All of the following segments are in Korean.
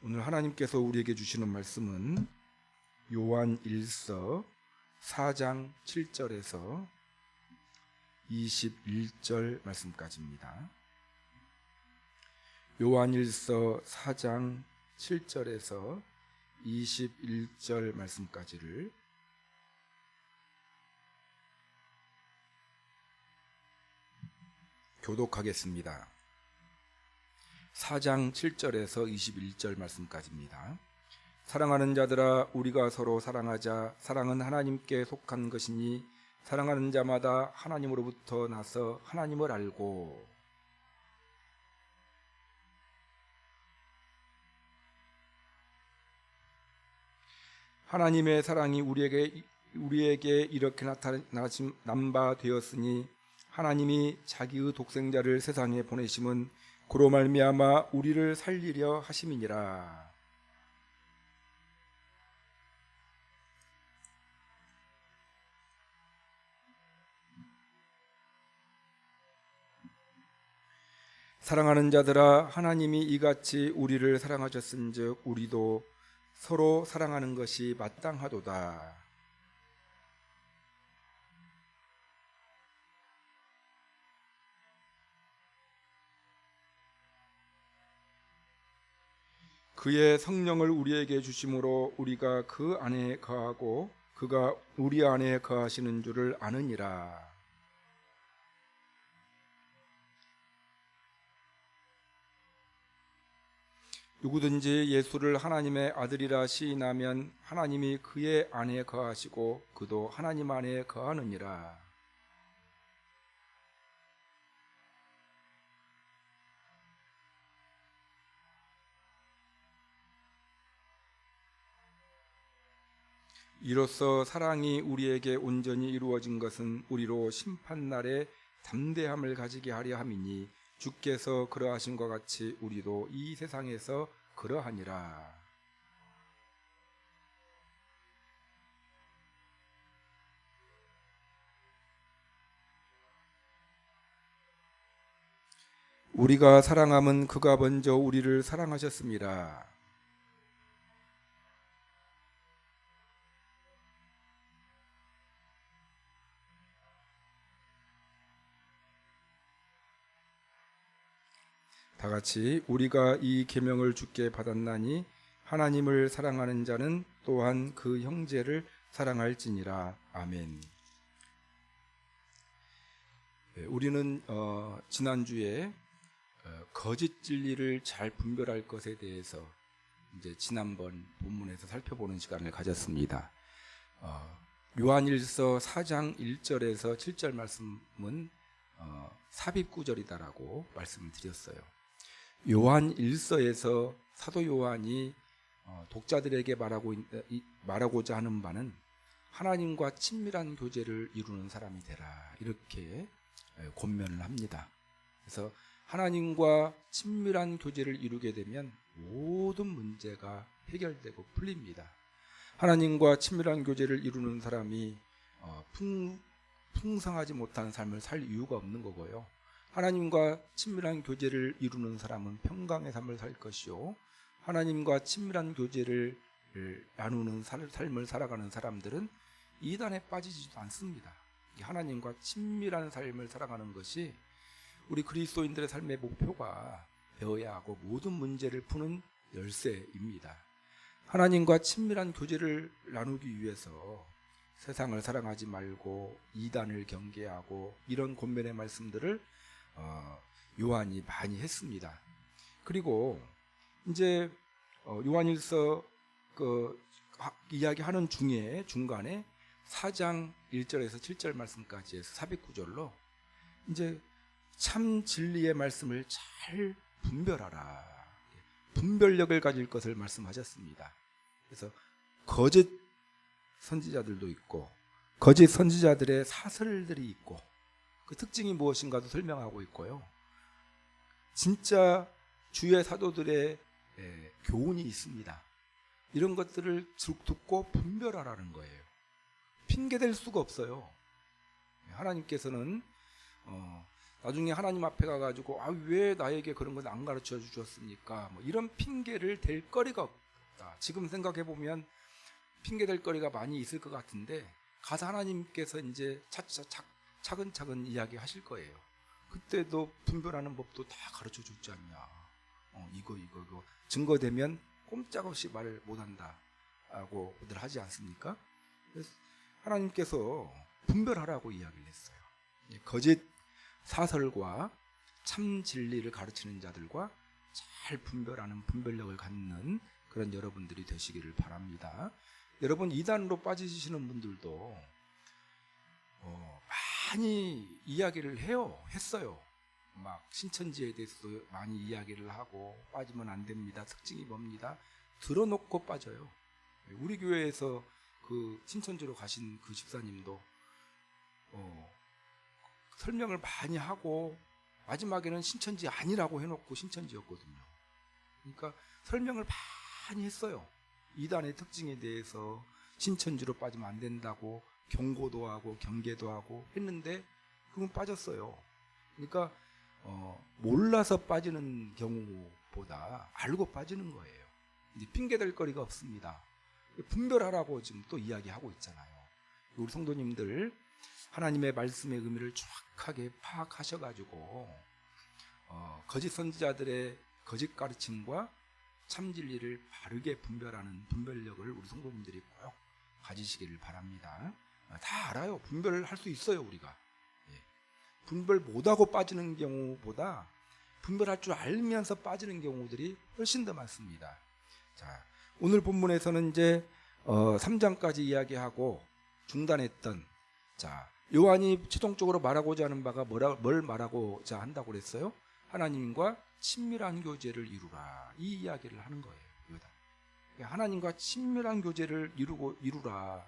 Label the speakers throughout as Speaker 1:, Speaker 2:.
Speaker 1: 오늘 하나님께서 우리에게 주시는 말씀은 요한 1서 4장 7절에서 21절 말씀까지입니다. 요한 1서 4장 7절에서 21절 말씀까지를 교독하겠습니다. 4장 7절에서 21절 말씀까지입니다. 사랑하는 자들아, 우리가 서로 사랑하자. 사랑은 하나님께 속한 것이니 사랑하는 자마다 하나님으로부터 나서 하나님을 알고, 하나님의 사랑이 우리에게 이렇게 나타난 바 되었으니 하나님이 자기의 독생자를 세상에 보내심은 그로 말미암아 우리를 살리려 하심이니라. 사랑하는 자들아, 하나님이 이같이 우리를 사랑하셨은즉 우리도 서로 사랑하는 것이 마땅하도다. 그의 성령을 우리에게 주심으로 우리가 그 안에 거하고 그가 우리 안에 거하시는 줄을 아느니라. 누구든지 예수를 하나님의 아들이라 시인하면 하나님이 그의 안에 거하시고 그도 하나님 안에 거하느니라. 이로써 사랑이 우리에게 온전히 이루어진 것은 우리로 심판날에 담대함을 가지게 하려 함이니 주께서 그러하신 것 같이 우리도 이 세상에서 그러하니라. 우리가 사랑함은 그가 먼저 우리를 사랑하셨습니다. 다 같이 우리가 이 계명을 주께 받았나니 하나님을 사랑하는 자는 또한 그 형제를 사랑할지니라. 아멘. 우리는 지난주에 거짓 진리를 잘 분별할 것에 대해서 이제 지난번 본문에서 살펴보는 시간을 가졌습니다. 요한일서 4장 1절에서 7절 말씀은 삽입구절이다라고 말씀을 드렸어요. 요한 1서에서 사도 요한이 독자들에게 말하고자 하는 바는 하나님과 친밀한 교제를 이루는 사람이 되라, 이렇게 권면을 합니다. 그래서 하나님과 친밀한 교제를 이루게 되면 모든 문제가 해결되고 풀립니다. 하나님과 친밀한 교제를 이루는 사람이 풍성하지 못한 삶을 살 이유가 없는 거고요. 하나님과 친밀한 교제를 이루는 사람은 평강의 삶을 살 것이요, 하나님과 친밀한 교제를 나누는 삶을 살아가는 사람들은 이단에 빠지지도 않습니다. 하나님과 친밀한 삶을 살아가는 것이 우리 그리스도인들의 삶의 목표가 되어야 하고 모든 문제를 푸는 열쇠입니다. 하나님과 친밀한 교제를 나누기 위해서 세상을 사랑하지 말고 이단을 경계하고, 이런 권면의 말씀들을 요한이 많이 했습니다. 그리고 이제 요한일서 이야기하는 중간에 4장 1절에서 7절 말씀까지 해서 409절로 이제 참 진리의 말씀을 잘 분별하라, 분별력을 가질 것을 말씀하셨습니다. 그래서 거짓 선지자들도 있고 거짓 선지자들의 사설들이 있고 그 특징이 무엇인가도 설명하고 있고요, 진짜 주의 사도들의 교훈이 있습니다. 이런 것들을 듣고 분별하라는 거예요. 핑계댈 수가 없어요. 하나님께서는 나중에 하나님 앞에 가가지고 왜 나에게 그런 건 안 가르쳐 주셨습니까? 뭐 이런 핑계를 댈 거리가 없다. 지금 생각해 보면 핑계 댈 거리가 많이 있을 것 같은데 가서 하나님께서 이제 차근차근 이야기하실 거예요. 그때도 분별하는 법도 다 가르쳐 줬지 않냐. 이거 증거되면 꼼짝없이 말을 못한다고 하지 않습니까? 그래서 하나님께서 분별하라고 이야기를 했어요. 거짓 사설과 참 진리를 가르치는 자들과 잘 분별하는 분별력을 갖는 그런 여러분들이 되시기를 바랍니다. 여러분 이단으로 빠지시는 분들도 많이 이야기를 했어요. 막 신천지에 대해서도 많이 이야기를 하고 빠지면 안 됩니다. 특징이 뭡니다. 들어놓고 빠져요. 우리 교회에서 그 신천지로 가신 그 집사님도 설명을 많이 하고 마지막에는 신천지 아니라고 해놓고 신천지였거든요. 그러니까 설명을 많이 했어요. 이단의 특징에 대해서 신천지로 빠지면 안 된다고 경고도 하고 경계도 하고 했는데 그건 빠졌어요. 그러니까 몰라서 빠지는 경우보다 알고 빠지는 거예요. 이제 핑계댈 거리가 없습니다. 분별하라고 지금 또 이야기하고 있잖아요. 우리 성도님들 하나님의 말씀의 의미를 정확하게 파악하셔가지고 거짓 선지자들의 거짓 가르침과 참 진리를 바르게 분별하는 분별력을 우리 성도님들이 꼭 가지시기를 바랍니다. 다 알아요. 분별을 할 수 있어요, 우리가. 분별 못하고 빠지는 경우보다 분별할 줄 알면서 빠지는 경우들이 훨씬 더 많습니다. 자, 오늘 본문에서는 이제 3장까지 이야기하고 중단했던 요한이 최종적으로 말하고자 하는 바가 뭘 말하고자 한다고 그랬어요? 하나님과 친밀한 교제를 이루라. 이 이야기를 하는 거예요. 하나님과 친밀한 교제를 이루라.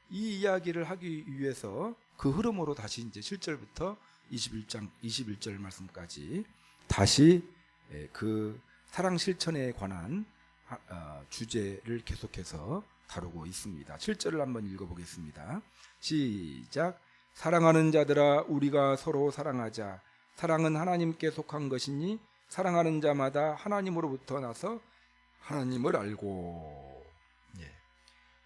Speaker 1: 이 이야기를 하기 위해서 그 흐름으로 다시 이제 7절부터 21절 말씀까지 다시 그 사랑 실천에 관한 주제를 계속해서 다루고 있습니다. 7절을 한번 읽어보겠습니다. 시작. 사랑하는 자들아 우리가 서로 사랑하자. 사랑은 하나님께 속한 것이니 사랑하는 자마다 하나님으로부터 나서 하나님을 알고.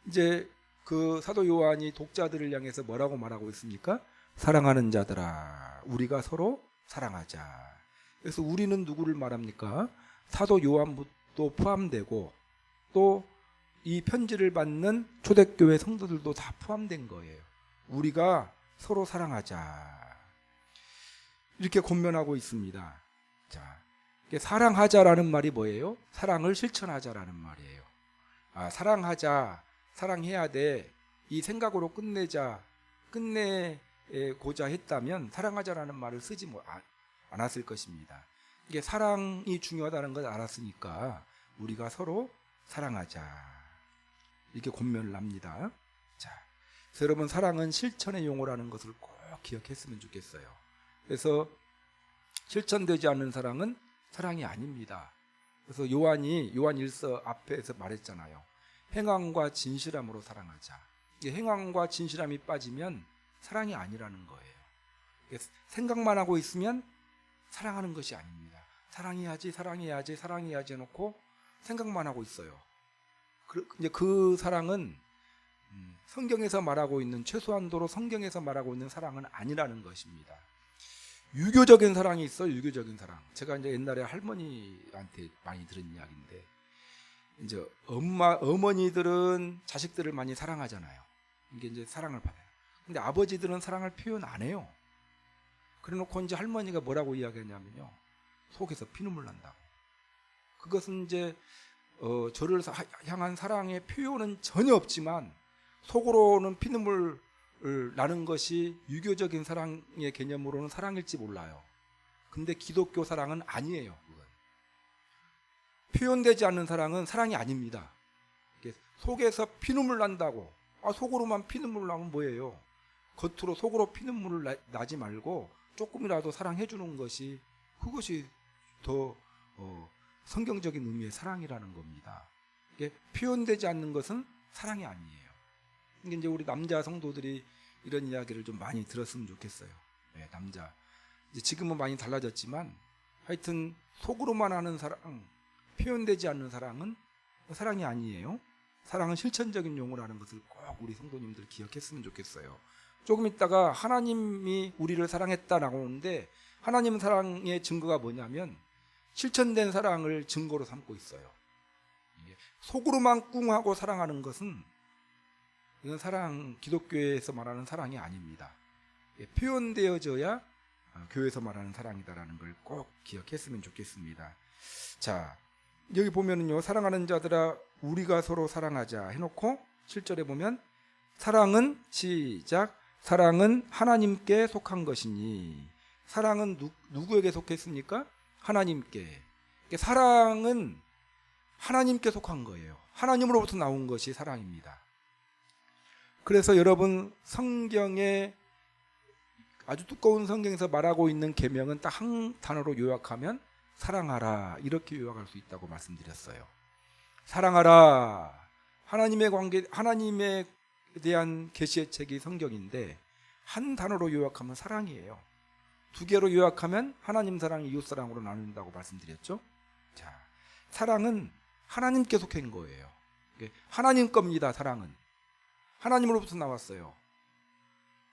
Speaker 1: 이제 그 사도 요한이 독자들을 향해서 뭐라고 말하고 있습니까? 사랑하는 자들아 우리가 서로 사랑하자. 그래서 우리는 누구를 말합니까? 사도 요한도 포함되고 또 이 편지를 받는 초대교회 성도들도 다 포함된 거예요. 우리가 서로 사랑하자. 이렇게 권면하고 있습니다. 자, 사랑하자라는 말이 뭐예요? 사랑을 실천하자라는 말이에요. 사랑하자, 사랑해야 돼. 이 생각으로 끝내고자 했다면 사랑하자라는 말을 쓰지 않았을 것입니다. 이게 사랑이 중요하다는 걸 알았으니까 우리가 서로 사랑하자. 이렇게 권면을 합니다. 자, 그래서 여러분 사랑은 실천의 용어라는 것을 꼭 기억했으면 좋겠어요. 그래서 실천되지 않는 사랑은 사랑이 아닙니다. 그래서 요한 1서 앞에서 말했잖아요. 행함과 진실함으로 사랑하자. 행함과 진실함이 빠지면 사랑이 아니라는 거예요. 생각만 하고 있으면 사랑하는 것이 아닙니다. 사랑해야지 해놓고 생각만 하고 있어요. 이제 그 사랑은 성경에서 말하고 있는 최소한도로 성경에서 말하고 있는 사랑은 아니라는 것입니다. 유교적인 사랑이 있어요. 유교적인 사랑. 제가 이제 옛날에 할머니한테 많이 들은 이야기인데 이제 어머니들은 자식들을 많이 사랑하잖아요. 이게 이제 사랑을 받아요. 근데 아버지들은 사랑을 표현 안 해요. 그래놓고 이제 할머니가 뭐라고 이야기하냐면요. 속에서 피눈물 난다고. 그것은 이제 저를 향한 사랑의 표현은 전혀 없지만 속으로는 피눈물 나는 것이 유교적인 사랑의 개념으로는 사랑일지 몰라요. 근데 기독교 사랑은 아니에요. 그건. 표현되지 않는 사랑은 사랑이 아닙니다. 속에서 피눈물 난다고. 속으로만 피눈물 나면 뭐예요? 겉으로 속으로 피눈물을 나지 말고 조금이라도 사랑해 주는 것이 그것이 더 성경적인 의미의 사랑이라는 겁니다. 이게 표현되지 않는 것은 사랑이 아니에요. 이제 우리 남자 성도들이 이런 이야기를 좀 많이 들었으면 좋겠어요. 남자 이제 지금은 많이 달라졌지만 하여튼 속으로만 하는 사랑, 표현되지 않는 사랑은 사랑이 아니에요. 사랑은 실천적인 용어라는 것을 꼭 우리 성도님들 기억했으면 좋겠어요. 조금 있다가 하나님이 우리를 사랑했다라고 하는데 하나님 사랑의 증거가 뭐냐면 실천된 사랑을 증거로 삼고 있어요. 속으로만 꿍하고 사랑하는 것은 이건 사랑, 기독교에서 말하는 사랑이 아닙니다. 표현되어져야 교회에서 말하는 사랑이다라는 걸 꼭 기억했으면 좋겠습니다. 자, 여기 보면은요, 사랑하는 자들아 우리가 서로 사랑하자 해놓고 7절에 보면 사랑은 시작 사랑은 하나님께 속한 것이니 사랑은 누구에게 속했습니까? 하나님께. 사랑은 하나님께 속한 거예요. 하나님으로부터 나온 것이 사랑입니다. 그래서 여러분 성경에 아주 두꺼운 성경에서 말하고 있는 계명은 딱 한 단어로 요약하면 사랑하라 이렇게 요약할 수 있다고 말씀드렸어요. 사랑하라. 하나님의 관계, 하나님에 대한 계시의 책이 성경인데 한 단어로 요약하면 사랑이에요. 두 개로 요약하면 하나님 사랑, 이웃 사랑으로 나눈다고 말씀드렸죠. 자, 사랑은 하나님께 속한 거예요. 하나님 겁니다. 사랑은 하나님으로부터 나왔어요.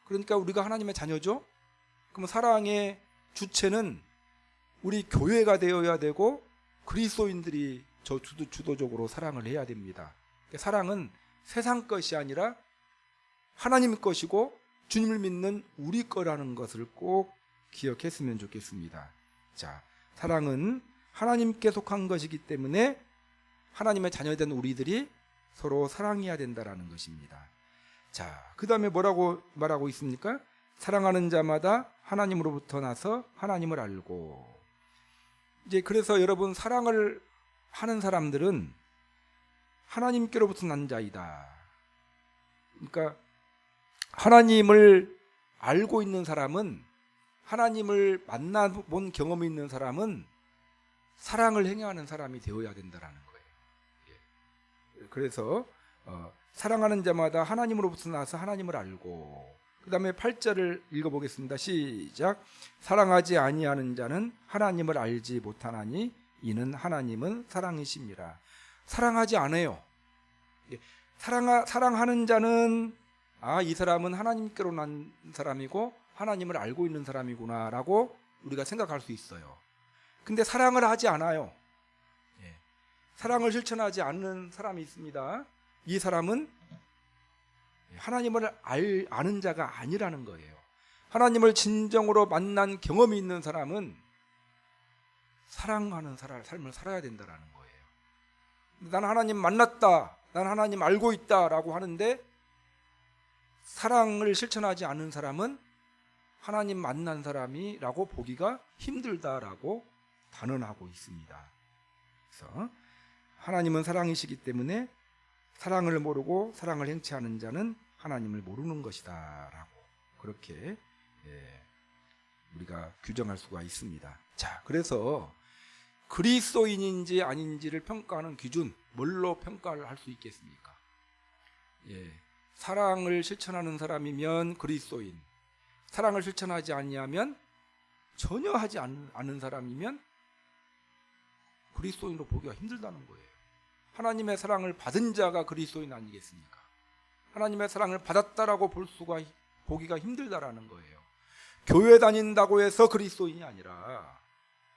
Speaker 1: 그러니까 우리가 하나님의 자녀죠. 그럼 사랑의 주체는 우리 교회가 되어야 되고 그리스도인들이 주도적으로 사랑을 해야 됩니다. 사랑은 세상 것이 아니라 하나님 것이고 주님을 믿는 우리 거라는 것을 꼭 기억했으면 좋겠습니다. 자, 사랑은 하나님께 속한 것이기 때문에 하나님의 자녀된 우리들이 서로 사랑해야 된다라는 것입니다. 자, 그 다음에 뭐라고 말하고 있습니까? 사랑하는 자마다 하나님으로부터 나서 하나님을 알고. 이제 그래서 여러분 사랑을 하는 사람들은 하나님께로부터 난 자이다. 그러니까 하나님을 알고 있는 사람은, 하나님을 만나본 경험이 있는 사람은 사랑을 행하는 사람이 되어야 된다라는 거예요. 그래서 사랑하는 자마다 하나님으로부터 나서 하나님을 알고. 그 다음에 8절을 읽어보겠습니다. 시작. 사랑하지 아니하는 자는 하나님을 알지 못하나니 이는 하나님은 사랑이심이라. 사랑하지 않아요. 사랑하는 자는 이 사람은 하나님께로 난 사람이고 하나님을 알고 있는 사람이구나 라고 우리가 생각할 수 있어요. 근데 사랑을 하지 않아요. 사랑을 실천하지 않는 사람이 있습니다. 이 사람은 하나님을 아는 자가 아니라는 거예요. 하나님을 진정으로 만난 경험이 있는 사람은 사랑하는 삶을 살아야 된다는 거예요. 난 하나님 만났다, 난 하나님 알고 있다 라고 하는데 사랑을 실천하지 않는 사람은 하나님 만난 사람이라고 보기가 힘들다라고 단언하고 있습니다. 그래서 하나님은 사랑이시기 때문에 사랑을 모르고 사랑을 행치 않은 자는 하나님을 모르는 것이다 라고 그렇게 우리가 규정할 수가 있습니다. 자, 그래서 그리스도인인지 아닌지를 평가하는 기준, 뭘로 평가를 할 수 있겠습니까? 사랑을 실천하는 사람이면 그리스도인, 사랑을 실천하지 아니하면, 전혀 하지 않는 사람이면 그리스도인으로 보기가 힘들다는 거예요. 하나님의 사랑을 받은 자가 그리스도인 아니겠습니까? 하나님의 사랑을 받았다라고 보기가 힘들다라는 거예요. 교회 다닌다고 해서 그리스도인이 아니라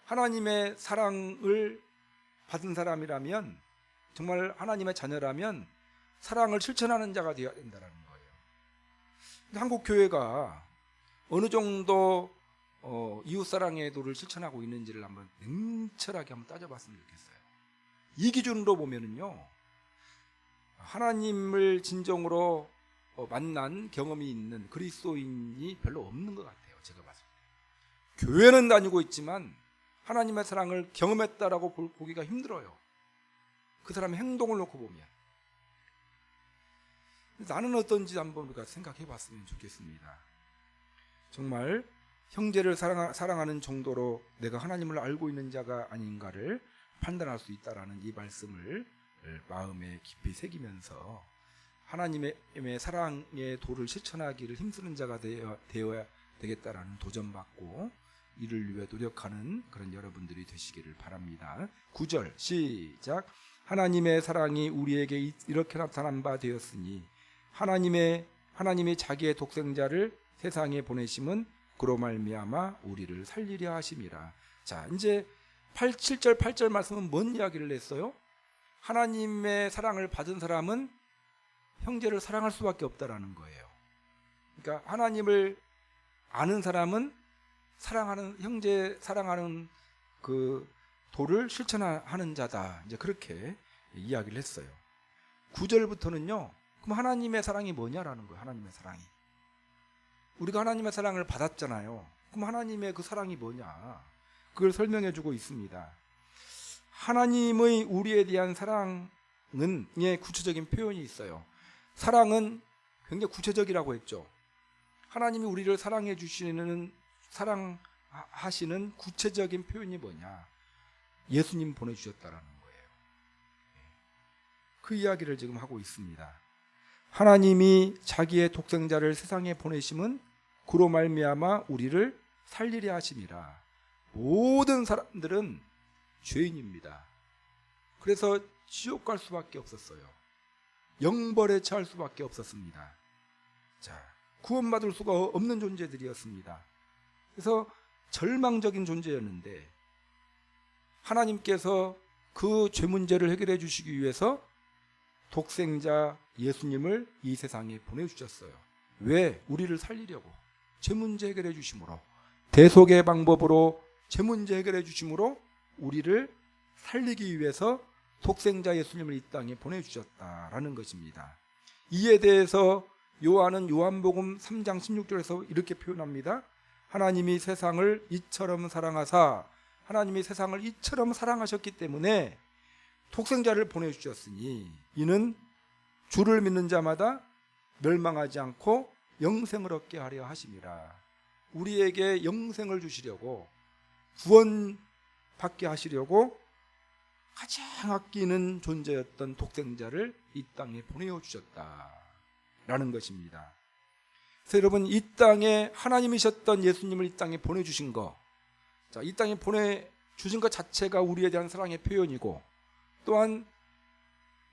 Speaker 1: 하나님의 사랑을 받은 사람이라면, 정말 하나님의 자녀라면 사랑을 실천하는 자가 되어야 된다는 거예요. 근데 한국 교회가 어느 정도 이웃사랑의 도를 실천하고 있는지를 한번 냉철하게 한번 따져봤으면 좋겠어요. 이 기준으로 보면은요, 하나님을 진정으로 만난 경험이 있는 그리스도인이 별로 없는 것 같아요. 제가 봤을 때. 교회는 다니고 있지만 하나님의 사랑을 경험했다라고 보기가 힘들어요. 그 사람의 행동을 놓고 보면. 나는 어떤지 한번 우리가 생각해 봤으면 좋겠습니다. 정말 형제를 사랑하는 정도로 내가 하나님을 알고 있는 자가 아닌가를 판단할 수 있다라는 이 말씀을 마음에 깊이 새기면서 하나님의 사랑의 도를 실천하기를 힘쓰는 자가 되어야 되겠다라는 도전받고 이를 위해 노력하는 그런 여러분들이 되시기를 바랍니다. 9절 시작. 하나님의 사랑이 우리에게 이렇게 나타난 바 되었으니 하나님이 자기의 독생자를 세상에 보내심은 그로 말미암아 우리를 살리려 하심이라. 자, 이제 7절 8절 말씀은 뭔 이야기를 했어요? 하나님의 사랑을 받은 사람은 형제를 사랑할 수밖에 없다라는 거예요. 그러니까 하나님을 아는 사람은 형제 사랑하는 그 도를 실천하는 자다. 이제 그렇게 이야기를 했어요. 9절부터는요. 그럼 하나님의 사랑이 뭐냐라는 거예요. 하나님의 사랑이. 우리가 하나님의 사랑을 받았잖아요. 그럼 하나님의 그 사랑이 뭐냐? 그걸 설명해 주고 있습니다. 하나님의 우리에 대한 사랑은 구체적인 표현이 있어요. 사랑은 굉장히 구체적이라고 했죠. 하나님이 우리를 사랑하시는 구체적인 표현이 뭐냐? 예수님 보내주셨다라는 거예요. 그 이야기를 지금 하고 있습니다. 하나님이 자기의 독생자를 세상에 보내심은 그로 말미암아 우리를 살리려 하심이라. 모든 사람들은 죄인입니다. 그래서 지옥 갈 수밖에 없었어요. 영벌에 처할 수밖에 없었습니다. 자, 구원받을 수가 없는 존재들이었습니다. 그래서 절망적인 존재였는데 하나님께서 그 죄 문제를 해결해 주시기 위해서 독생자 예수님을 이 세상에 보내주셨어요. 왜? 우리를 살리려고. 죄 문제 해결해 주심으로, 대속의 방법으로 죄 문제 해결해 주심으로 우리를 살리기 위해서 독생자 예수님을 이 땅에 보내주셨다라는 것입니다. 이에 대해서 요한은 요한복음 3장 16절에서 이렇게 표현합니다. 하나님이 세상을 이처럼 사랑하셨기 때문에 독생자를 보내주셨으니 이는 주를 믿는 자마다 멸망하지 않고 영생을 얻게 하려 하심이라. 우리에게 영생을 주시려고, 구원받게 하시려고 가장 아끼는 존재였던 독생자를 이 땅에 보내주셨다라는 것입니다. 그래서 여러분, 이 땅에 하나님이셨던 예수님을 이 땅에 보내주신 거, 자, 이 땅에 보내주신 것 자체가 우리에 대한 사랑의 표현이고, 또한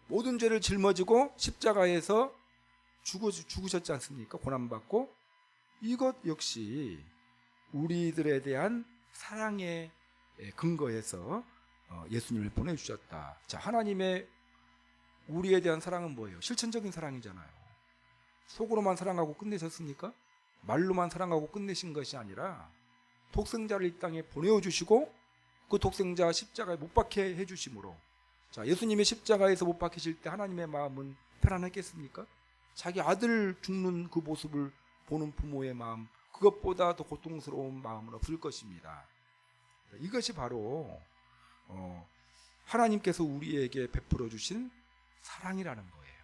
Speaker 1: 모든 죄를 짊어지고 십자가에서 죽으셨지 않습니까? 고난받고. 이것 역시 우리들에 대한 사랑의 근거에서 예수님을 보내주셨다. 자, 하나님의 우리에 대한 사랑은 뭐예요? 실천적인 사랑이잖아요. 속으로만 사랑하고 끝내셨습니까? 말로만 사랑하고 끝내신 것이 아니라 독생자를 이 땅에 보내주시고 그 독생자 십자가에 못 박게 해주심으로, 자, 예수님이 십자가에서 못 박히실 때 하나님의 마음은 편안했겠습니까? 자기 아들 죽는 그 모습을 보는 부모의 마음, 그것보다 더 고통스러운 마음은 없을 것입니다. 이것이 바로 하나님께서 우리에게 베풀어 주신 사랑이라는 거예요.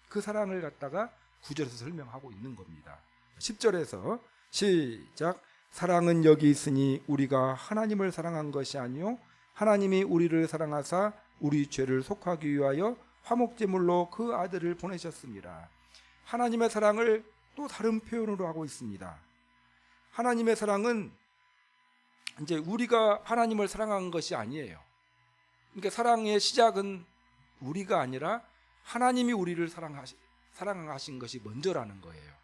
Speaker 1: 그 사랑을 갖다가 9절에서 설명하고 있는 겁니다. 10절에서 시작. 사랑은 여기 있으니 우리가 하나님을 사랑한 것이 아니요 하나님이 우리를 사랑하사 우리 죄를 속하기 위하여 화목제물로 그 아들을 보내셨습니다. 하나님의 사랑을 또 다른 표현으로 하고 있습니다. 하나님의 사랑은 이제 우리가 하나님을 사랑한 것이 아니에요. 그러니까 사랑의 시작은 우리가 아니라 하나님이 우리를 사랑하신 것이 먼저라는 거예요.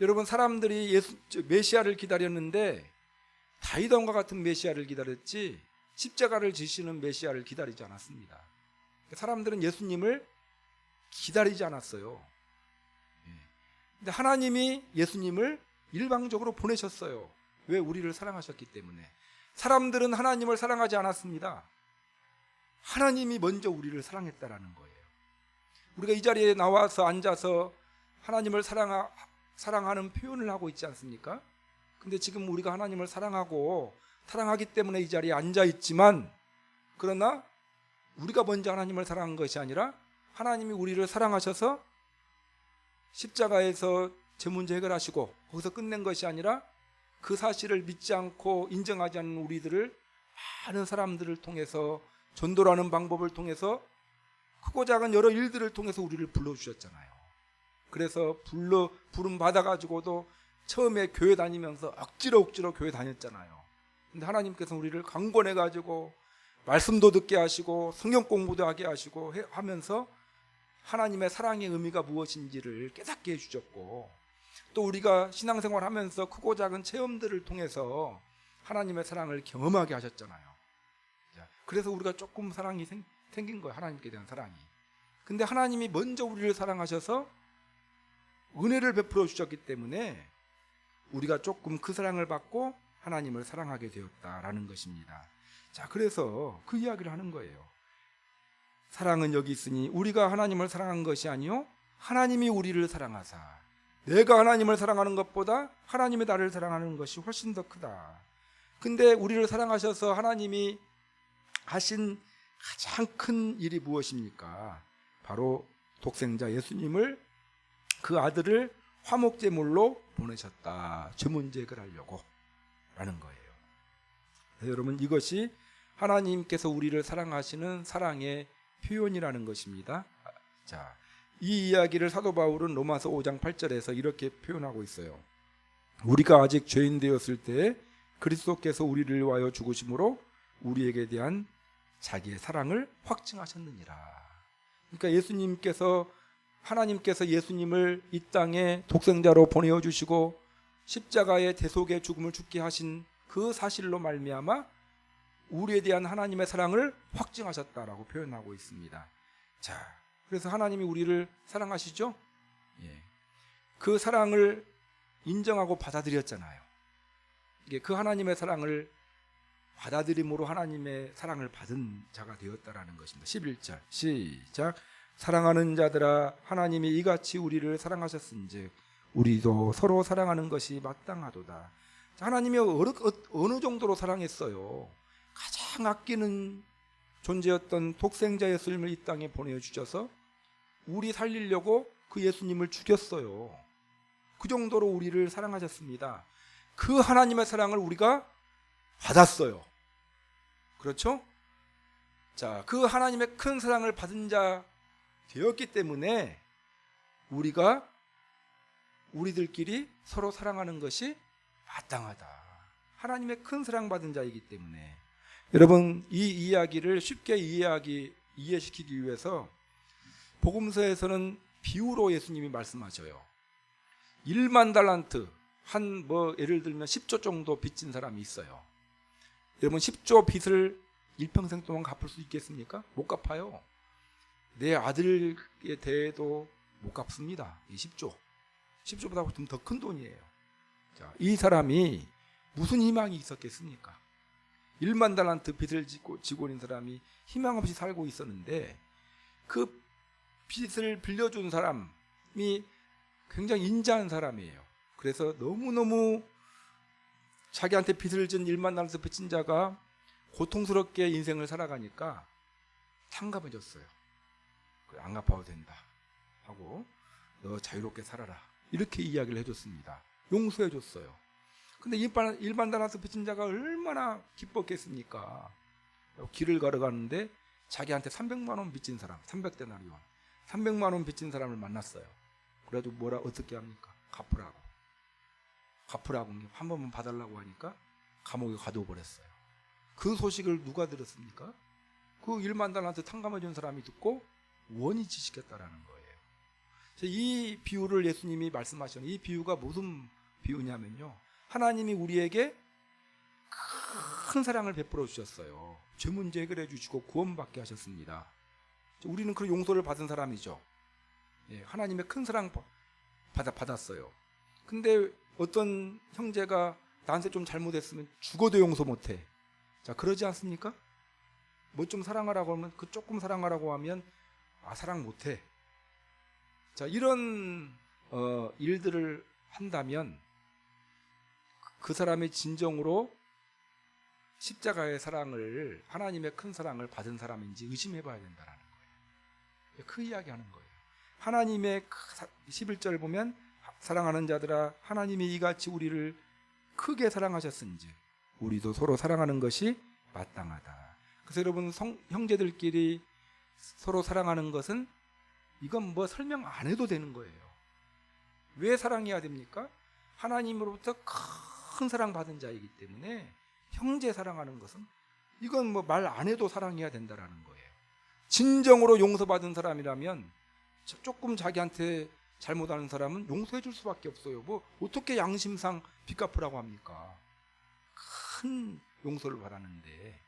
Speaker 1: 여러분, 사람들이 메시아를 기다렸는데 다윗왕과 같은 메시아를 기다렸지 십자가를 지시는 메시아를 기다리지 않았습니다. 사람들은 예수님을 기다리지 않았어요. 근데 하나님이 예수님을 일방적으로 보내셨어요. 왜? 우리를 사랑하셨기 때문에. 사람들은 하나님을 사랑하지 않았습니다. 하나님이 먼저 우리를 사랑했다라는 거예요. 우리가 이 자리에 나와서 앉아서 하나님을 사랑하는 표현을 하고 있지 않습니까? 근데 지금 우리가 하나님을 사랑하기 때문에 이 자리에 앉아 있지만, 그러나 우리가 먼저 하나님을 사랑한 것이 아니라 하나님이 우리를 사랑하셔서 십자가에서 제 문제 해결하시고 거기서 끝낸 것이 아니라 그 사실을 믿지 않고 인정하지 않는 우리들을 많은 사람들을 통해서, 전도라는 방법을 통해서, 크고 작은 여러 일들을 통해서 우리를 불러주셨잖아요. 그래서 부름 받아가지고도 처음에 교회 다니면서 억지로 교회 다녔잖아요. 근데 하나님께서 우리를 강권해 가지고 말씀도 듣게 하시고 성경 공부도 하게 하시고 하면서 하나님의 사랑의 의미가 무엇인지를 깨닫게 해주셨고, 또 우리가 신앙생활 하면서 크고 작은 체험들을 통해서 하나님의 사랑을 경험하게 하셨잖아요. 그래서 우리가 조금 사랑이 생긴 거예요. 하나님께 대한 사랑이. 근데 하나님이 먼저 우리를 사랑하셔서 은혜를 베풀어 주셨기 때문에 우리가 조금 그 사랑을 받고 하나님을 사랑하게 되었다라는 것입니다. 자, 그래서 그 이야기를 하는 거예요. 사랑은 여기 있으니 우리가 하나님을 사랑한 것이 아니요 하나님이 우리를 사랑하사, 내가 하나님을 사랑하는 것보다 하나님이 나를 사랑하는 것이 훨씬 더 크다. 근데 우리를 사랑하셔서 하나님이 하신 가장 큰 일이 무엇입니까? 바로 독생자 예수님을, 그 아들을 화목제물로 보내셨다. 죄 문제 해결하려고 라는 거예요. 여러분, 이것이 하나님께서 우리를 사랑하시는 사랑의 표현이라는 것입니다. 자, 이 이야기를 사도 바울은 로마서 5장 8절에서 이렇게 표현하고 있어요. 우리가 아직 죄인 되었을 때 그리스도께서 우리를 위하여 죽으심으로 우리에게 대한 자기의 사랑을 확증하셨느니라. 그러니까 하나님께서 예수님을 이 땅에 독생자로 보내어 주시고 십자가의 대속의 죽음을 죽게 하신 그 사실로 말미암아 우리에 대한 하나님의 사랑을 확증하셨다라고 표현하고 있습니다. 자, 그래서 하나님이 우리를 사랑하시죠? 예. 그 사랑을 인정하고 받아들였잖아요. 이게 그 하나님의 사랑을 받아들임으로 하나님의 사랑을 받은 자가 되었다라는 것입니다. 11절 시작. 사랑하는 자들아, 하나님이 이같이 우리를 사랑하셨은즉 우리도 서로 사랑하는 것이 마땅하도다. 하나님이 어느 정도로 사랑했어요? 가장 아끼는 존재였던 독생자 예수님을 이 땅에 보내주셔서 우리 살리려고 그 예수님을 죽였어요. 그 정도로 우리를 사랑하셨습니다. 그 하나님의 사랑을 우리가 받았어요. 그렇죠? 자, 그 하나님의 큰 사랑을 받은 자 되었기 때문에 우리가 우리들끼리 서로 사랑하는 것이 마땅하다. 하나님의 큰 사랑 받은 자이기 때문에. 여러분, 이 이야기를 쉽게 이해시키기 위해서 복음서에서는 비유로 예수님이 말씀하셔요. 1만 달란트, 예를 들면 10조 정도 빚진 사람이 있어요. 여러분, 10조 빚을 일평생 동안 갚을 수 있겠습니까? 못 갚아요. 내 아들에 대해도 못 갚습니다. 이 10조보다 좀 더 큰 돈이에요. 자, 이 사람이 무슨 희망이 있었겠습니까? 1만 달란트 빚을 지고 있는 사람이 희망 없이 살고 있었는데, 그 빚을 빌려준 사람이 굉장히 인자한 사람이에요. 그래서 너무너무 자기한테 빚을 진 1만 달란트 빚진 자가 고통스럽게 인생을 살아가니까 탕감해 줬어요. 안 갚아도 된다 하고, 너 자유롭게 살아라, 이렇게 이야기를 해줬습니다. 용서해 줬어요. 근데 일반 달란트 빚진 자가 얼마나 기뻤겠습니까? 길을 걸어가는데 자기한테 300만 원 빚진 사람, 300데나리온, 300만 원 빚진 사람을 만났어요. 그래도 어떻게 합니까? 갚으라고 한 번만 봐달라고 하니까 감옥에 가둬버렸어요. 그 소식을 누가 들었습니까? 그 1만 달란트 탕감해 준 사람이 듣고 원이 지시겠다라는 거예요. 이 비유를 예수님이 말씀하셨는데, 이 비유가 무슨 비유냐면요, 하나님이 우리에게 큰 사랑을 베풀어 주셨어요. 죄 문제 해결해 주시고 구원받게 하셨습니다. 우리는 그 용서를 받은 사람이죠. 예, 하나님의 큰 사랑 받았어요. 근데 어떤 형제가 나한테 좀 잘못했으면 죽어도 용서 못해. 자, 그러지 않습니까? 뭐 좀 사랑하라고 하면, 그 조금 사랑하라고 하면 사랑 못해. 자, 이런 일들을 한다면 그 사람이 진정으로 십자가의 사랑을, 하나님의 큰 사랑을 받은 사람인지 의심해 봐야 된다는 거예요. 그 이야기하는 거예요. 하나님의 11절 보면, 사랑하는 자들아, 하나님이 이같이 우리를 크게 사랑하셨은지 우리도 서로 사랑하는 것이 마땅하다. 그래서 여러분, 형제들끼리 서로 사랑하는 것은, 이건 설명 안 해도 되는 거예요. 왜 사랑해야 됩니까? 하나님으로부터 큰 사랑 받은 자이기 때문에 형제 사랑하는 것은 이건 뭐 말 안 해도 사랑해야 된다라는 거예요. 진정으로 용서받은 사람이라면 조금 자기한테 잘못하는 사람은 용서해 줄 수밖에 없어요. 뭐 어떻게 양심상 빚 갚으라고 합니까? 큰 용서를 받았는데.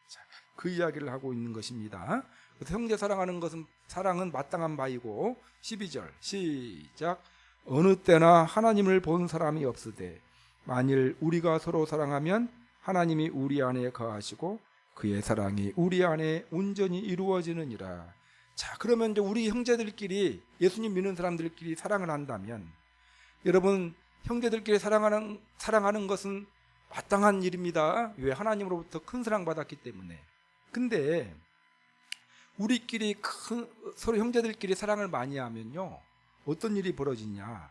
Speaker 1: 자, 그 이야기를 하고 있는 것입니다. 그래서 형제 사랑하는 것은 사랑은 마땅한 바이고 12절 시작. 어느 때나 하나님을 본 사람이 없으되 만일 우리가 서로 사랑하면 하나님이 우리 안에 거하시고 그의 사랑이 우리 안에 온전히 이루어지느니라. 자, 그러면 이제 우리 형제들끼리 예수님 믿는 사람들끼리 사랑을 한다면 여러분 형제들끼리 사랑하는 것은 마땅한 일입니다. 왜? 하나님으로부터 큰 사랑 받았기 때문에. 근데 우리끼리 서로 형제들끼리 사랑을 많이 하면요 어떤 일이 벌어지냐,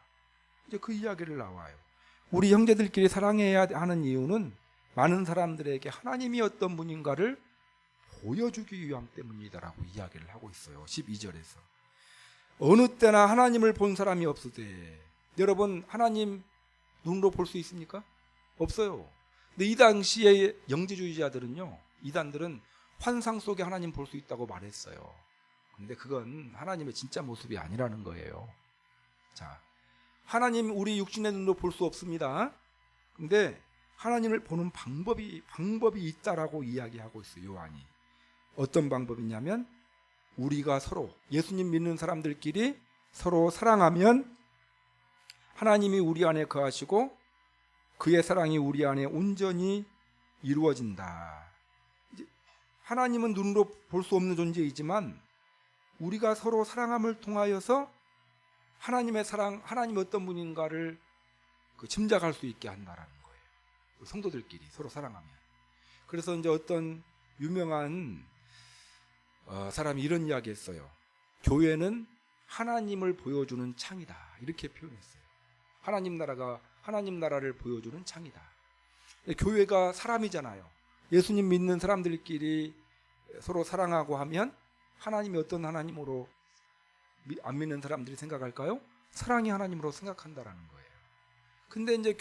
Speaker 1: 이제 그 이야기를 나와요. 우리 형제들끼리 사랑해야 하는 이유는 많은 사람들에게 하나님이 어떤 분인가를 보여주기 위함 때문이다라고 이야기를 하고 있어요. 12절에서 어느 때나 하나님을 본 사람이 없으되. 여러분 하나님 눈으로 볼 수 있습니까? 없어요. 근데 이 당시에 영지주의자들은요, 이단들은 환상 속에 하나님 볼 수 있다고 말했어요. 근데 그건 하나님의 진짜 모습이 아니라는 거예요. 자, 하나님 우리 육신의 눈으로 볼 수 없습니다. 근데 하나님을 보는 방법이 있다라고 이야기하고 있어요. 요한이 어떤 방법이냐면 우리가 서로 예수님 믿는 사람들끼리 서로 사랑하면 하나님이 우리 안에 거하시고 그의 사랑이 우리 안에 온전히 이루어진다. 하나님은 눈으로 볼 수 없는 존재이지만 우리가 서로 사랑함을 통하여서 하나님의 사랑, 하나님이 어떤 분인가를 짐작할 수 있게 한다라는 거예요. 성도들끼리 서로 사랑하면. 그래서 이제 어떤 유명한 사람이 이런 이야기 했어요. 교회는 하나님을 보여주는 창이다. 이렇게 표현했어요. 하나님 나라를 보여주는 창이다. 교회가 사람이잖아요. 예수님 믿는 사람들끼리 서로 사랑하고 하면 하나님이 어떤 하나님으로 안 믿는 사람들이 생각할까요? 사랑이 하나님으로 생각한다라는 거예요. 근데 이제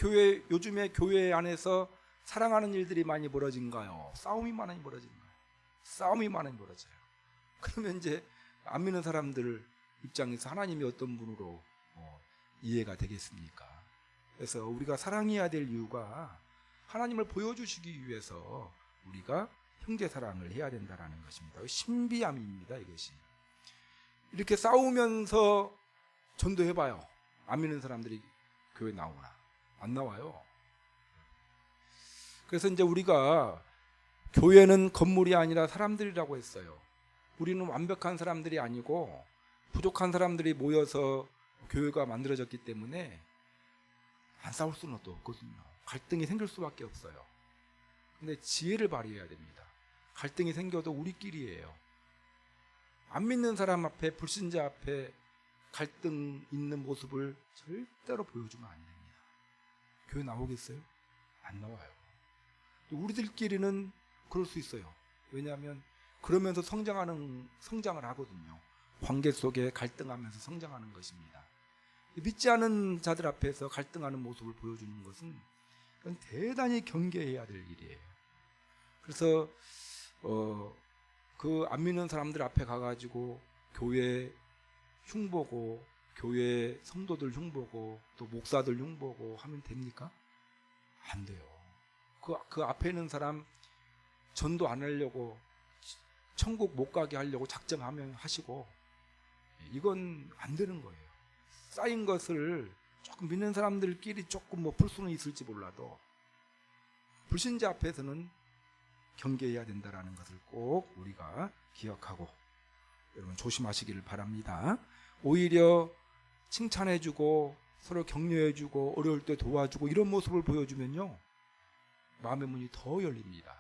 Speaker 1: 요즘에 교회 안에서 사랑하는 일들이 많이 벌어진가요? 싸움이 많이 벌어져요. 그러면 이제 안 믿는 사람들 입장에서 하나님이 어떤 분으로 이해가 되겠습니까? 그래서 우리가 사랑해야 될 이유가 하나님을 보여주시기 위해서 우리가 형제 사랑을 해야 된다는 것입니다. 신비함입니다. 이것이. 이렇게 싸우면서 전도해봐요. 안 믿는 사람들이 교회 나오나? 안 나와요. 그래서 이제 우리가 교회는 건물이 아니라 사람들이라고 했어요. 우리는 완벽한 사람들이 아니고 부족한 사람들이 모여서 교회가 만들어졌기 때문에 안 싸울 수는 또 없거든요. 갈등이 생길 수밖에 없어요. 근데 지혜를 발휘해야 됩니다. 갈등이 생겨도 우리끼리예요. 안 믿는 사람 앞에, 불신자 앞에 갈등 있는 모습을 절대로 보여주면 안 됩니다. 교회 나오겠어요? 안 나와요. 우리들끼리는 그럴 수 있어요. 왜냐하면 그러면서 성장을 하거든요. 관계 속에 갈등하면서 성장하는 것입니다. 믿지 않은 자들 앞에서 갈등하는 모습을 보여주는 것은 그건 대단히 경계해야 될 일이에요. 그래서 그 안 믿는 사람들 앞에 가가지고 교회 흉보고 교회 성도들 흉보고 또 목사들 흉보고 하면 됩니까? 안 돼요. 그 앞에 있는 사람 전도 안 하려고 천국 못 가게 하려고 작정하면 하시고, 이건 안 되는 거예요. 쌓인 것을 조금 믿는 사람들끼리 조금 풀 수는 있을지 몰라도 불신자 앞에서는 경계해야 된다는 것을 꼭 우리가 기억하고 여러분 조심하시기를 바랍니다. 오히려 칭찬해주고 서로 격려해주고 어려울 때 도와주고 이런 모습을 보여주면요 마음의 문이 더 열립니다.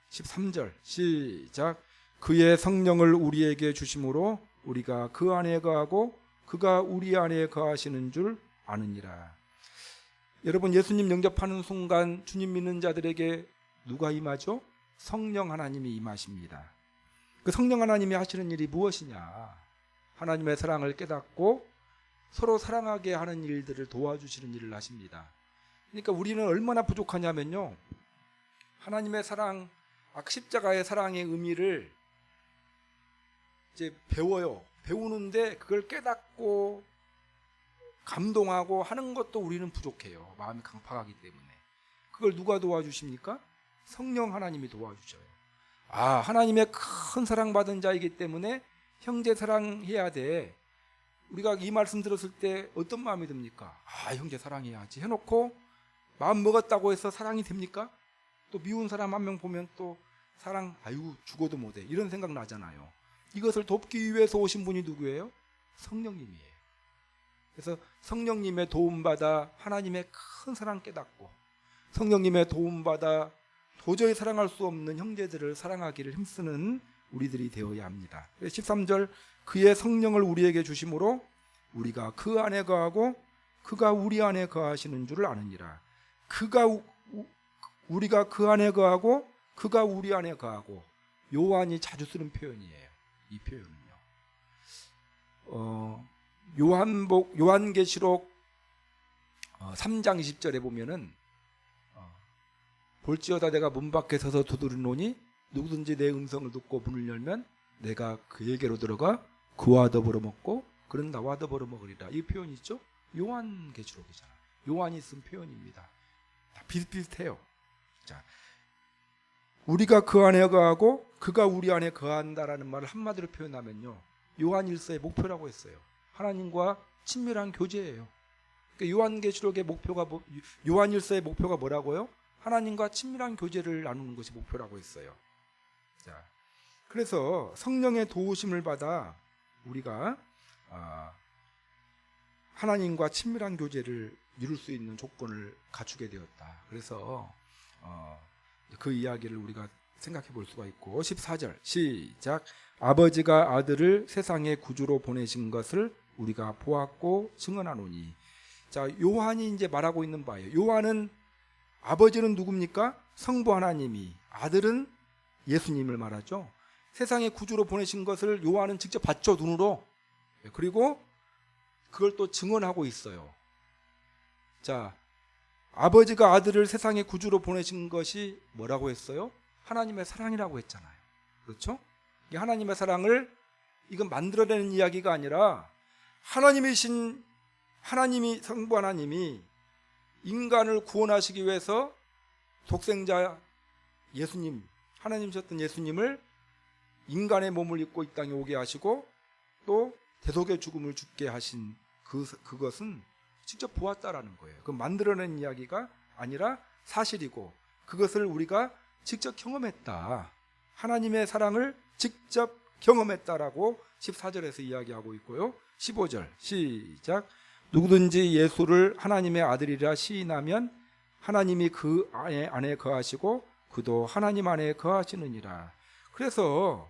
Speaker 1: 13절 시작. 그의 성령을 우리에게 주심으로 우리가 그 안에 거하고 그가 우리 안에 거하시는 줄 아느니라. 여러분 예수님 영접하는 순간 주님 믿는 자들에게 누가 임하죠? 성령 하나님이 임하십니다. 그 성령 하나님이 하시는 일이 무엇이냐? 하나님의 사랑을 깨닫고 서로 사랑하게 하는 일들을 도와주시는 일을 하십니다. 그러니까 우리는 얼마나 부족하냐면요, 하나님의 사랑, 십자가의 사랑의 의미를 이제 배워요. 배우는데 그걸 깨닫고 감동하고 하는 것도 우리는 부족해요. 마음이 강팍하기 때문에. 그걸 누가 도와주십니까? 성령 하나님이 도와주셔요. 하나님의 큰 사랑받은 자이기 때문에 형제 사랑해야 돼. 우리가 이 말씀 들었을 때 어떤 마음이 듭니까? 형제 사랑해야지 해놓고 마음 먹었다고 해서 사랑이 됩니까? 또 미운 사람 한 명 보면 또 사랑, 죽어도 못해, 이런 생각 나잖아요. 이것을 돕기 위해서 오신 분이 누구예요? 성령님이에요. 그래서 성령님의 도움받아 하나님의 큰 사랑 깨닫고 성령님의 도움받아 도저히 사랑할 수 없는 형제들을 사랑하기를 힘쓰는 우리들이 되어야 합니다. 13절, 그의 성령을 우리에게 주심으로 우리가 그 안에 거하고 그가 우리 안에 거하시는 줄을 아느니라. 우리가 그 안에 거하고 그가 우리 안에 거하고, 요한이 자주 쓰는 표현이에요. 이 표현은요. 요한계시록 3장 20절에 보면은 볼지어다 내가 문 밖에 서서 두드리노니 누구든지 내 음성을 듣고 문을 열면 내가 그에게로 들어가 그와 더불어 먹고 그는 나와 더불어 먹으리라. 이 표현이 있죠. 요한계시록이잖아요. 요한이 쓴 표현입니다. 다 비슷비슷해요. 자, 우리가 그 안에 거하고 그가 우리 안에 거한다라는 말을 한마디로 표현하면요, 요한일서의 목표라고 했어요. 하나님과 친밀한 교제예요. 그러니까 요한계시록의 목표가 요한일서의 목표가 뭐라고요? 하나님과 친밀한 교제를 나누는 것이 목표라고 했어요. 자, 그래서 성령의 도우심을 받아 우리가 하나님과 친밀한 교제를 이룰 수 있는 조건을 갖추게 되었다. 그래서 그 이야기를 우리가 생각해 볼 수가 있고, 14절 시작. 아버지가 아들을 세상의 구주로 보내신 것을 우리가 보았고 증언하노니. 자, 요한이 이제 말하고 있는 바예요. 요한은 아버지는 누굽니까? 성부 하나님이, 아들은 예수님을 말하죠. 세상의 구주로 보내신 것을 요한은 직접 봤죠, 눈으로. 그리고 그걸 또 증언하고 있어요. 자, 아버지가 아들을 세상의 구주로 보내신 것이 뭐라고 했어요? 하나님의 사랑이라고 했잖아요. 그렇죠? 이 하나님의 사랑을, 이건 만들어내는 이야기가 아니라 하나님이 성부 하나님이 인간을 구원하시기 위해서 독생자 예수님, 하나님이셨던 예수님을 인간의 몸을 입고 이 땅에 오게 하시고 또 대속의 죽음을 죽게 하신 그것은 직접 보았다라는 거예요. 그 만들어낸 이야기가 아니라 사실이고, 그것을 우리가 직접 경험했다. 하나님의 사랑을 직접 경험했다라고 14절에서 이야기하고 있고요. 15절 시작. 누구든지 예수를 하나님의 아들이라 시인하면 하나님이 그 안에 거하시고 그도 하나님 안에 거하시느니라. 그래서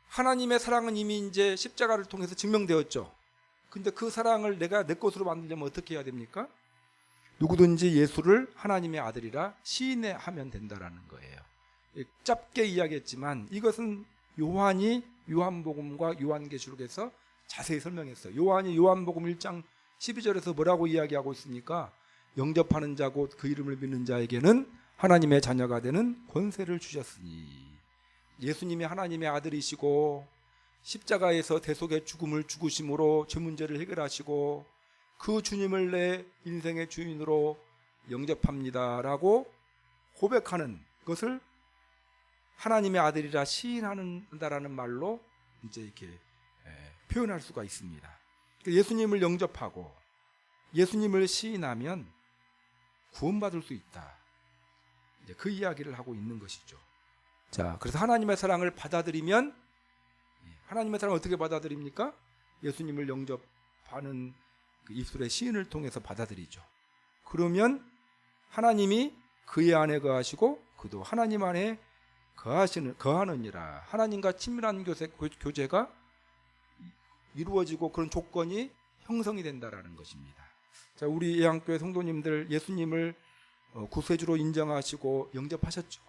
Speaker 1: 하나님의 사랑은 이미 이제 십자가를 통해서 증명되었죠. 근데 그 사랑을 내가 내 것으로 만들려면 어떻게 해야 됩니까? 누구든지 예수를 하나님의 아들이라 시인하면 된다라는 거예요. 짧게 이야기했지만 이것은 요한이 요한복음과 요한계시록에서 자세히 설명했어요. 요한이 요한복음 1장 12절에서 뭐라고 이야기하고 있습니까? 영접하는 자고 그 이름을 믿는 자에게는 하나님의 자녀가 되는 권세를 주셨으니. 예수님이 하나님의 아들이시고 십자가에서 대속의 죽음을 죽으심으로 죄 문제를 해결하시고 그 주님을 내 인생의 주인으로 영접합니다라고 고백하는 것을 하나님의 아들이라 시인한다라는 말로 이제 이렇게 표현할 수가 있습니다. 예수님을 영접하고 예수님을 시인하면 구원받을 수 있다. 이제 그 이야기를 하고 있는 것이죠. 자, 그래서 하나님의 사랑을 받아들이면, 하나님의 사랑을 어떻게 받아들입니까? 예수님을 영접하는 그 입술의 시인을 통해서 받아들이죠. 그러면 하나님이 그의 안에 거하시고 그도 하나님 안에 거하느니라. 하나님과 친밀한 교제가 이루어지고 그런 조건이 형성이 된다라는 것입니다. 자, 우리 예양교회 성도님들 예수님을 구세주로 인정하시고 영접하셨죠.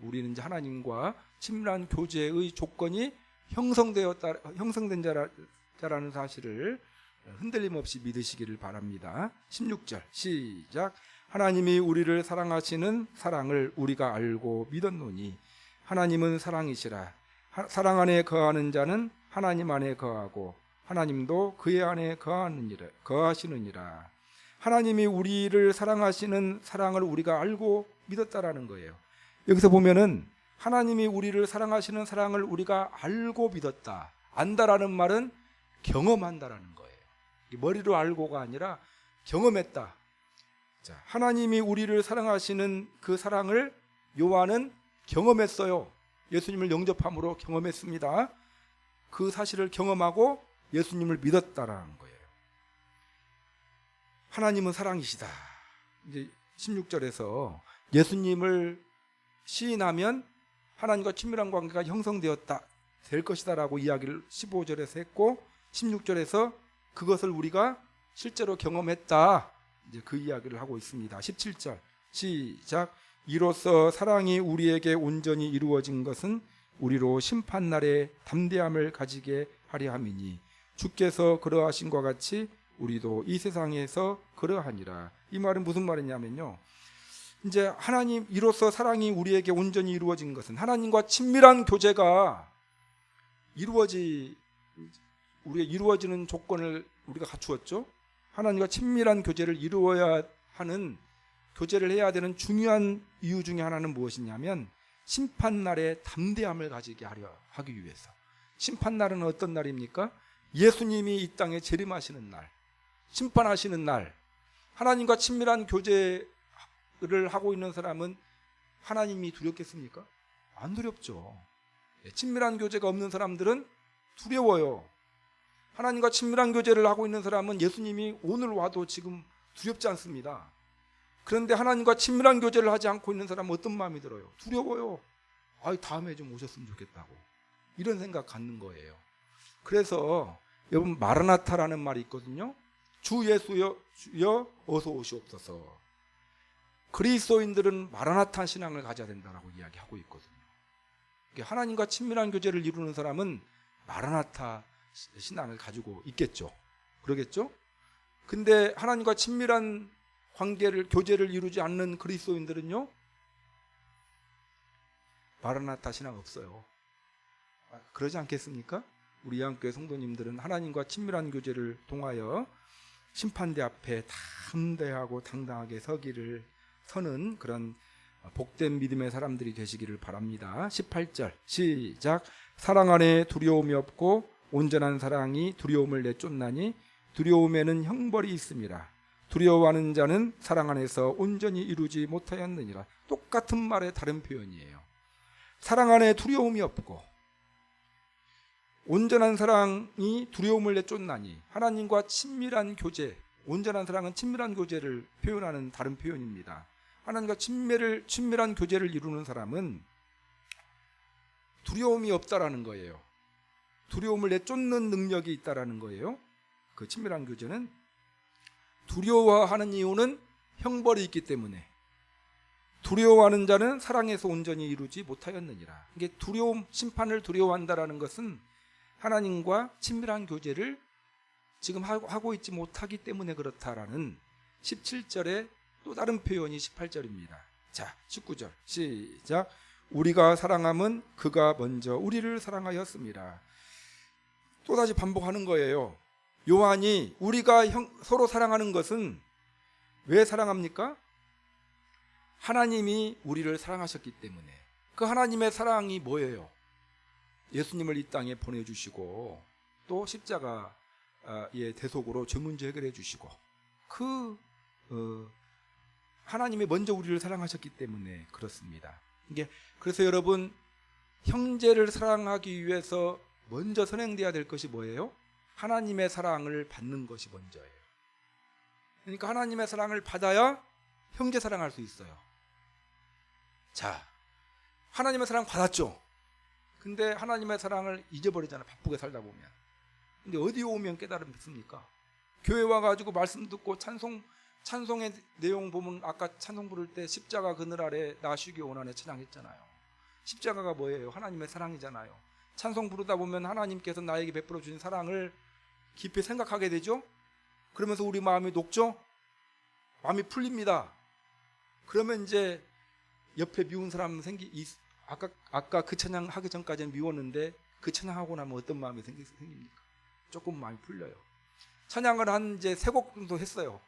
Speaker 1: 우리는 이제 하나님과 친밀한 교제의 조건이 형성된 자라는 사실을 흔들림 없이 믿으시기를 바랍니다. 16절 시작. 하나님이 우리를 사랑하시는 사랑을 우리가 알고 믿었노니 하나님은 사랑이시라. 사랑 안에 거하는 자는 하나님 안에 거하고 하나님도 그의 안에 거하시느니라. 하나님이 우리를 사랑하시는 사랑을 우리가 알고 믿었다라는 거예요. 여기서 보면은 하나님이 우리를 사랑하시는 사랑을 우리가 알고 믿었다. 안다라는 말은 경험한다라는 거예요. 머리로 알고가 아니라 경험했다. 자, 하나님이 우리를 사랑하시는 그 사랑을 요한은 경험했어요. 예수님을 영접함으로 경험했습니다. 그 사실을 경험하고 예수님을 믿었다라는 거예요. 하나님은 사랑이시다. 이제 16절에서 예수님을 시인하면 하나님과 친밀한 관계가 형성되었다, 될 것이다라고 이야기를 15절에서 했고 16절에서 그것을 우리가 실제로 경험했다, 이제 그 이야기를 하고 있습니다. 17절 시작. 이로써 사랑이 우리에게 온전히 이루어진 것은 우리로 심판날에 담대함을 가지게 하려 함이니 주께서 그러하신 것 같이 우리도 이 세상에서 그러하니라. 이 말은 무슨 말이냐면요, 이제 하나님, 이로써 사랑이 우리에게 온전히 이루어진 것은 하나님과 친밀한 교제가 우리가 이루어지는 조건을 우리가 갖추었죠. 하나님과 친밀한 교제를 이루어야 하는, 교제를 해야 되는 중요한 이유 중에 하나는 무엇이냐면 심판날에 담대함을 가지게 하기 위해서. 심판날은 어떤 날입니까? 예수님이 이 땅에 재림하시는 날, 심판하시는 날. 하나님과 친밀한 교제를 하고 있는 사람은 하나님이 두렵겠습니까? 안 두렵죠. 친밀한 교제가 없는 사람들은 두려워요. 하나님과 친밀한 교제를 하고 있는 사람은 예수님이 오늘 와도 지금 두렵지 않습니다. 그런데 하나님과 친밀한 교제를 하지 않고 있는 사람은 어떤 마음이 들어요? 두려워요. 다음에 좀 오셨으면 좋겠다고, 이런 생각 갖는 거예요. 그래서 여러분, 마라나타라는 말이 있거든요. 주 예수여 어서 오시옵소서. 그리스도인들은 마라나타 신앙을 가져야 된다라고 이야기하고 있거든요. 하나님과 친밀한 교제를 이루는 사람은 마라나타 신앙을 가지고 있겠죠. 그러겠죠? 근데 하나님과 친밀한 교제를 이루지 않는 그리스도인들은요, 마라나타 신앙 없어요. 그러지 않겠습니까? 우리 양교회 성도님들은 하나님과 친밀한 교제를 통하여 심판대 앞에 담대하고 당당하게 서는 그런 복된 믿음의 사람들이 되시기를 바랍니다. 18절 시작. 사랑 안에 두려움이 없고 온전한 사랑이 두려움을 내쫓나니 두려움에는 형벌이 있습니다. 두려워하는 자는 사랑 안에서 온전히 이루지 못하였느니라. 똑같은 말의 다른 표현이에요. 사랑 안에 두려움이 없고 온전한 사랑이 두려움을 내쫓나니, 하나님과 친밀한 교제, 온전한 사랑은 친밀한 교제를 표현하는 다른 표현입니다. 하나님과 친밀한 교제를 이루는 사람은 두려움이 없다라는 거예요. 두려움을 내쫓는 능력이 있다라는 거예요. 그 친밀한 교제는 두려워하는 이유는 형벌이 있기 때문에, 두려워하는 자는 사랑에서 온전히 이루지 못하였느니라. 이게 심판을 두려워한다라는 것은 하나님과 친밀한 교제를 지금 하고 있지 못하기 때문에 그렇다라는 17절의 또 다른 표현이 18절입니다. 자, 19절 시작. 우리가 사랑함은 그가 먼저 우리를 사랑하였습니다. 또다시 반복하는 거예요. 요한이 우리가 서로 사랑하는 것은 왜 사랑합니까? 하나님이 우리를 사랑하셨기 때문에. 그 하나님의 사랑이 뭐예요? 예수님을 이 땅에 보내주시고 또 십자가의 대속으로 죄 문제 해결해 주시고, 하나님이 먼저 우리를 사랑하셨기 때문에 그렇습니다. 그래서 여러분, 형제를 사랑하기 위해서 먼저 선행돼야 될 것이 뭐예요? 하나님의 사랑을 받는 것이 먼저예요. 그러니까 하나님의 사랑을 받아야 형제 사랑할 수 있어요. 자, 하나님의 사랑 받았죠. 근데 하나님의 사랑을 잊어버리잖아요. 바쁘게 살다 보면. 근데 어디 오면 깨달음 있습니까? 교회 와가지고 말씀 듣고 찬송의 내용 보면, 아까 찬송 부를 때 십자가 그늘 아래 나 쉬기 원하네 찬양했잖아요. 십자가가 뭐예요? 하나님의 사랑이잖아요. 찬송 부르다 보면 하나님께서 나에게 베풀어 주신 사랑을 깊이 생각하게 되죠. 그러면서 우리 마음이 녹죠. 마음이 풀립니다. 그러면 이제 옆에 미운 사람 아까 그 찬양 하기 전까지는 미웠는데 그 찬양하고 나면 어떤 마음이 생깁니까? 조금 마음이 풀려요. 찬양을 한 이제 3곡 정도 했어요.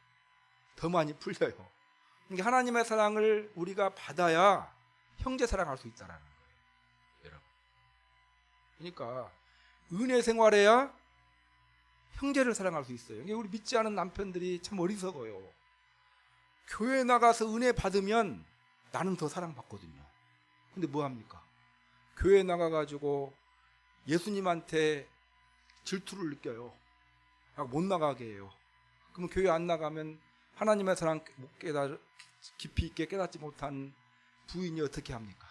Speaker 1: 더 많이 풀려요. 그러니까 하나님의 사랑을 우리가 받아야 형제 사랑할 수 있다라는 거예요, 여러분. 그러니까 은혜 생활해야 형제를 사랑할 수 있어요. 우리 믿지 않은 남편들이 참 어리석어요. 교회 나가서 은혜 받으면 나는 더 사랑받거든요. 근데 뭐 합니까? 교회 나가가지고 예수님한테 질투를 느껴요. 못 나가게 해요. 그러면 교회 안 나가면 하나님의 사랑 깊이 있게 깨닫지 못한 부인이 어떻게 합니까?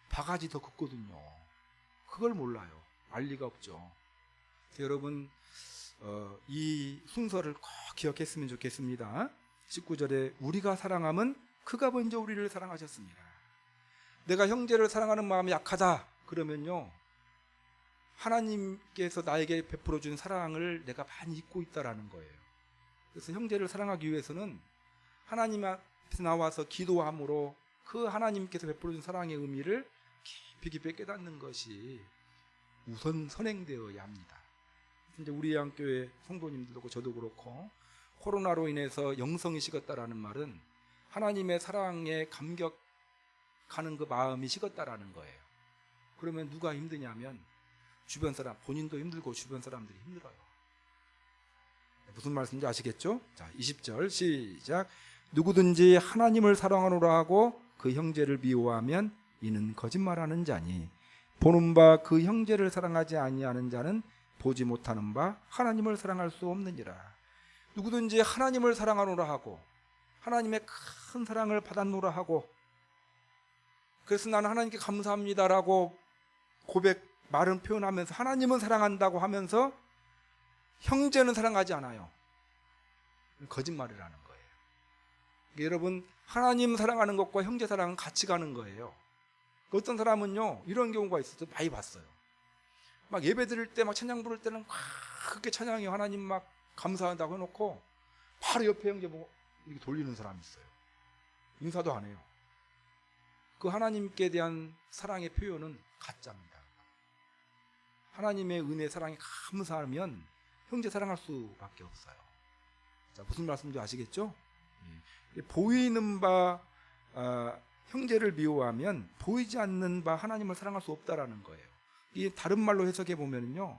Speaker 1: 바가지 더 긋거든요. 그걸 몰라요. 알 리가 없죠. 여러분, 이 순서를 꼭 기억했으면 좋겠습니다. 19절에 우리가 사랑함은 그가 먼저 우리를 사랑하셨습니다. 내가 형제를 사랑하는 마음이 약하다 그러면요, 하나님께서 나에게 베풀어 준 사랑을 내가 많이 잊고 있다라는 거예요. 그래서 형제를 사랑하기 위해서는 하나님 앞에 나와서 기도함으로 그 하나님께서 베풀어 준 사랑의 의미를 깊이 깨닫는 것이 우선 선행되어야 합니다. 이제 우리 양교회 성도님들도 그렇고 저도 그렇고 코로나로 인해서 영성이 식었다라는 말은 하나님의 사랑에 감격하는 그 마음이 식었다라는 거예요. 그러면 누가 힘드냐면 주변 사람, 본인도 힘들고 주변 사람들이 힘들어요. 무슨 말씀인지 아시겠죠? 자, 20절 시작. 누구든지 하나님을 사랑하노라 하고 그 형제를 미워하면 이는 거짓말하는 자니 보는 바 그 형제를 사랑하지 아니하는 자는 보지 못하는 바 하나님을 사랑할 수 없느니라. 누구든지 하나님을 사랑하노라 하고 하나님의 큰 사랑을 받았노라 하고 그래서 나는 하나님께 감사합니다라고 말은 표현하면서 하나님은 사랑한다고 하면서 형제는 사랑하지 않아요. 거짓말이라는 거예요. 여러분, 하나님 사랑하는 것과 형제 사랑은 같이 가는 거예요. 어떤 사람은요, 이런 경우가 있어서 많이 봤어요. 막 예배 드릴 때 막 찬양 부를 때는 막 그렇게 찬양이 하나님 막 감사한다고 해놓고 바로 옆에 형제 보고 이렇게 돌리는 사람이 있어요. 인사도 안 해요. 그 하나님께 대한 사랑의 표현은 가짜입니다. 하나님의 은혜 사랑에 감사하면 형제 사랑할 수밖에 없어요. 자, 무슨 말씀인지 아시겠죠? 보이는 바 형제를 미워하면 보이지 않는 바 하나님을 사랑할 수 없다라는 거예요. 이 다른 말로 해석해 보면요,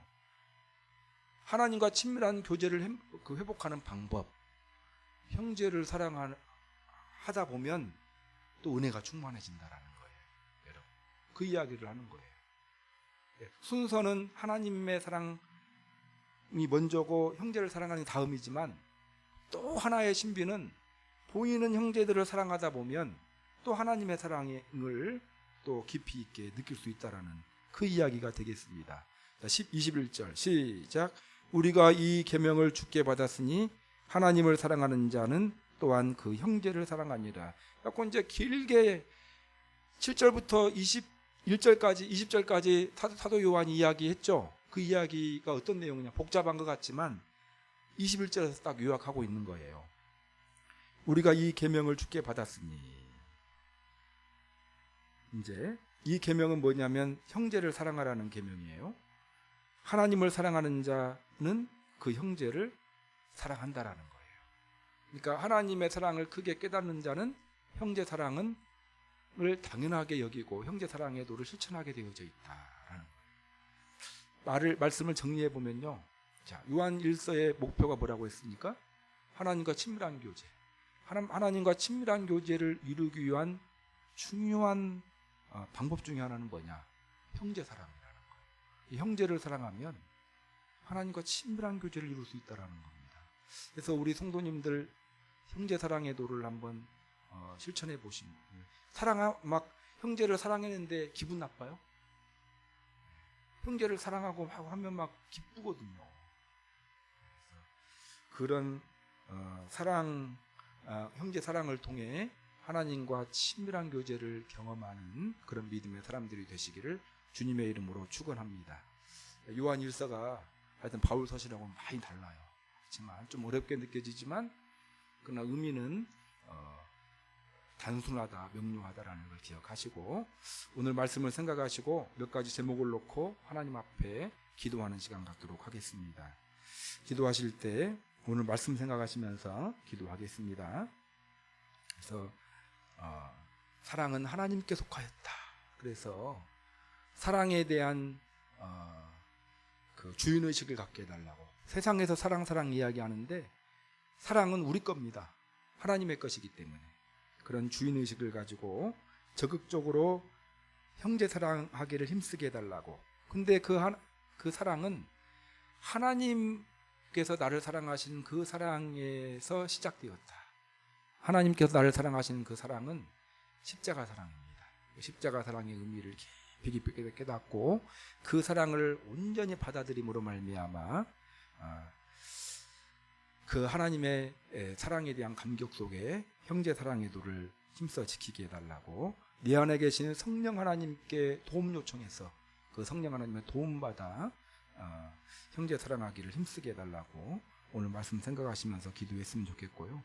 Speaker 1: 하나님과 친밀한 교제를 회복하는 방법, 형제를 사랑하다 보면 또 은혜가 충만해진다라는 거예요. 여러분, 그 이야기를 하는 거예요. 순서는 하나님의 사랑이 먼저고 형제를 사랑하는 다음이지만 또 하나의 신비는 보이는 형제들을 사랑하다 보면 또 하나님의 사랑을 또 깊이 있게 느낄 수 있다라는 그 이야기가 되겠습니다. 21절 시작. 우리가 이 계명을 주께 받았으니 하나님을 사랑하는 자는 또한 그 형제를 사랑하니라. 그래서 이제 길게 7절부터 21절까지 20절까지 사도 요한이 이야기했죠. 그 이야기가 어떤 내용이냐, 복잡한 것 같지만 21절에서 딱 요약하고 있는 거예요. 우리가 이 계명을 주께 받았으니, 이제 이 계명은 뭐냐면 형제를 사랑하라는 계명이에요. 하나님을 사랑하는 자는 그 형제를 사랑한다라는 거예요. 그러니까 하나님의 사랑을 크게 깨닫는 자는 형제 사랑을 당연하게 여기고 형제 사랑의 도를 실천하게 되어져 있다라는 거예요. 말씀을 정리해 보면요, 자, 요한 1서의 목표가 뭐라고 했습니까? 하나님과 친밀한 교제. 하나님과 친밀한 교제를 이루기 위한 중요한 방법 중에 하나는 뭐냐? 형제 사랑이라는 거예요. 이 형제를 사랑하면 하나님과 친밀한 교제를 이룰 수 있다라는 겁니다. 그래서 우리 성도님들 형제 사랑의 도를 한번 실천해 보시면, 막 형제를 사랑했는데 기분 나빠요? 형제를 사랑하고 하면 막 기쁘거든요. 그런 형제 사랑을 통해 하나님과 친밀한 교제를 경험하는 그런 믿음의 사람들이 되시기를 주님의 이름으로 축원합니다. 요한 1서가 하여튼 바울 서신하고는 많이 달라요. 그렇지만 좀 어렵게 느껴지지만 그러나 의미는 단순하다, 명료하다라는 걸 기억하시고 오늘 말씀을 생각하시고 몇 가지 제목을 놓고 하나님 앞에 기도하는 시간 갖도록 하겠습니다. 기도하실 때 오늘 말씀 생각하시면서 기도하겠습니다. 그래서 사랑은 하나님께 속하였다. 그래서 사랑에 대한 그 주인의식을 갖게 해달라고. 세상에서 사랑 이야기하는데 사랑은 우리 겁니다. 하나님의 것이기 때문에 그런 주인의식을 가지고 적극적으로 형제 사랑하기를 힘쓰게 해달라고. 근데 그 사랑은 하나님께서 나를 사랑하신 그 사랑에서 시작되었다. 하나님께서 나를 사랑하신 그 사랑은 십자가 사랑입니다. 십자가 사랑의 의미를 깊이 깨닫고 그 사랑을 온전히 받아들임으로 말미암아 그 하나님의 사랑에 대한 감격 속에 형제 사랑의 도를 힘써 지키게 해달라고. 네 안에 계신 성령 하나님께 도움 요청해서 그 성령 하나님의 도움받아 형제 사랑하기를 힘쓰게 해달라고 오늘 말씀 생각하시면서 기도했으면 좋겠고요.